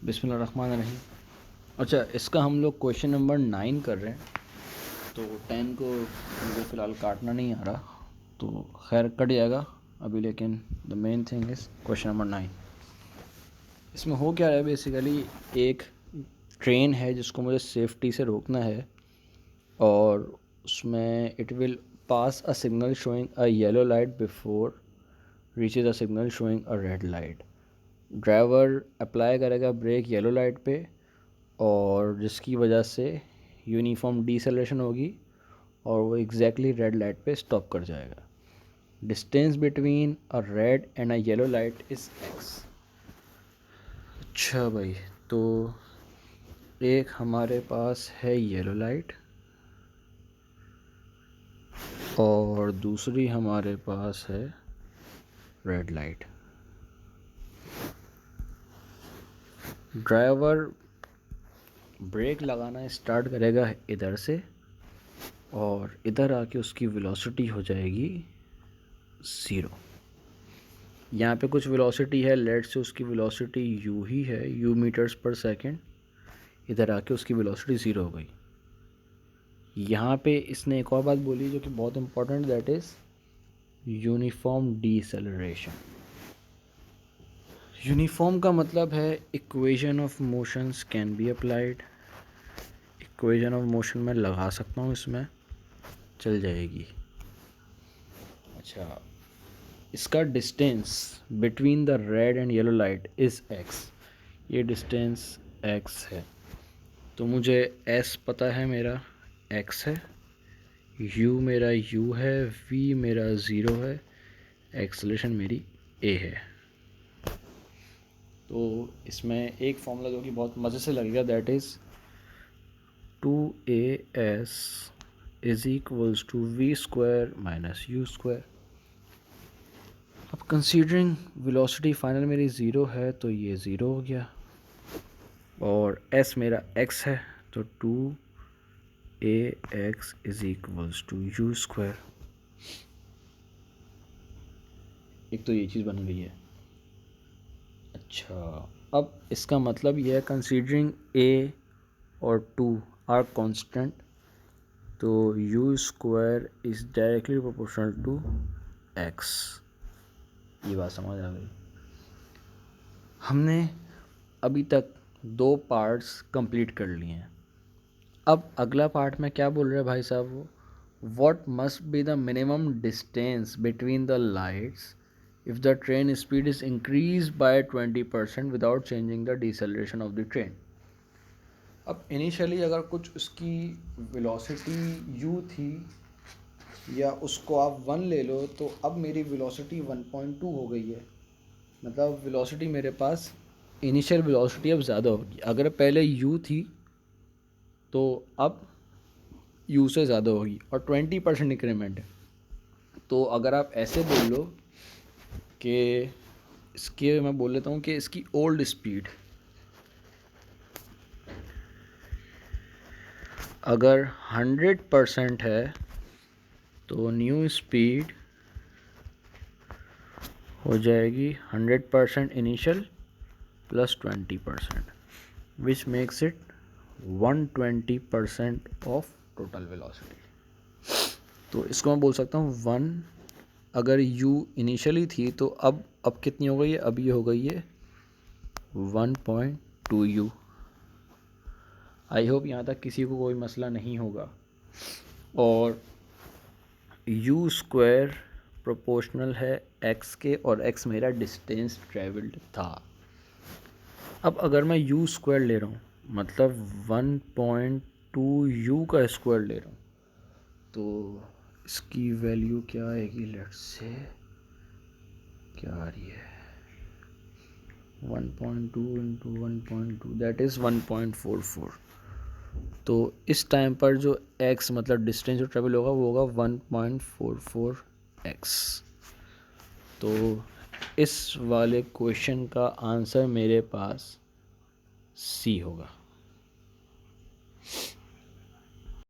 बिस्मिल्लाहिर्रहमानिर्रहीम। अच्छा, इसका हम लोग क्वेश्चन नंबर 9 कर रहे हैं, तो 10 को मुझे फ़िलहाल काटना नहीं आ रहा, तो खैर कट जाएगा अभी, लेकिन the main thing is question number 9। इसमें हो क्या रहा है, बेसिकली एक ट्रेन है जिसको मुझे सेफ्टी से रोकना है, और उसमें it will pass a signal showing a yellow light before reaches a signal showing a red light. Driver apply करेगा ब्रेक येलो लाइट पे, और जिसकी वजह से यूनिफॉर्म डिसेलेरेशन होगी और वो एग्जैक्टली रेड लाइट पे स्टॉप कर जाएगा। Distance between a red and a yellow light is x. अच्छा भाई, तो एक हमारे पास है येलो लाइट और दूसरी हमारे पास है रेड लाइट। ड्राइवर ब्रेक लगाना स्टार्ट करेगा इधर से, और इधर आके उसकी वेलोसिटी हो जाएगी 0। यहाँ पे कुछ वेलोसिटी है, लेट से उसकी वेलोसिटी u ही है, u मीटर्स पर सेकेंड। इधर आके उसकी वेलोसिटी 0 हो गई। यहाँ पे इसने एक और बात बोली जो कि बहुत important, that is uniform deceleration. Uniform का मतलब है equation of motions can be applied. Equation of motion में लगा सकता हूँ, इसमें चल जाएगी। अच्छा, इसका distance between the red and yellow light is x। ये डिस्टेंस x है, तो मुझे s पता है मेरा x है, u मेरा u है, v मेरा 0 है, एक्सेलरेशन मेरी a है। तो इसमें एक फॉर्मूला जो कि बहुत मज़े से लगेगा, that is 2as is equals to v square minus u square. अब कंसीडरिंग वेलोसिटी फाइनल मेरी 0 है, तो ये 0 हो गया, और s मेरा x है, तो 2ax is equals to u square. एक तो ये चीज़ बन गई है। अच्छा, अब इसका मतलब ये है, कंसीडरिंग a और 2 आर कांस्टेंट, तो u square is directly proportional to x। ये बात समझ आ गई। हमने अभी तक 2 पार्ट्स कंप्लीट कर लिए हैं। अब अगला पार्ट में क्या बोल रहे हैं भाई साहब, वो what must be the minimum distance between the lights if the train speed is increased by 20% without changing the deceleration of the train। अब इनिशियली अगर कुछ उसकी वेलोसिटी u थी, या उसको आप 1 ले लो, तो अब मेरी वेलोसिटी 1.2 हो गई है। मतलब वेलोसिटी मेरे पास, इनिशियल वेलोसिटी अब ज़्यादा होगी। अगर पहले u थी तो अब u से ज़्यादा होगी, और 20% इंक्रीमेंट है। तो अगर आप ऐसे बोल लो कि इसके, मैं बोल लेता हूँ कि इसकी ओल्ड स्पीड अगर 100% है, तो न्यू स्पीड हो जाएगी 100% initial plus 20%, which makes it 120% of total velocity. तो इसको मैं बोल सकता हूँ 1, अगर u इनिशियली थी तो अब कितनी हो गई है, अब ये हो गई है 1.2 u। आई होप यहाँ तक किसी को कोई मसला नहीं होगा। और u स्क्वायर प्रोपोर्शनल है x के, और x मेरा डिस्टेंस ट्रेवल्ड था। अब अगर मैं u स्क्वायर ले रहा हूँ, मतलब 1.2 u का स्क्वायर ले रहा हूँ, तो इसकी वैल्यू क्या आएगी, लेट्स से क्या आ रही है, 1.2 इंटू 1.2 दैट इज़ 1.44। तो इस टाइम पर जो x मतलब डिस्टेंस जो ट्रेवल होगा वो होगा 1.44x। तो इस वाले क्वेश्चन का आंसर मेरे पास C होगा।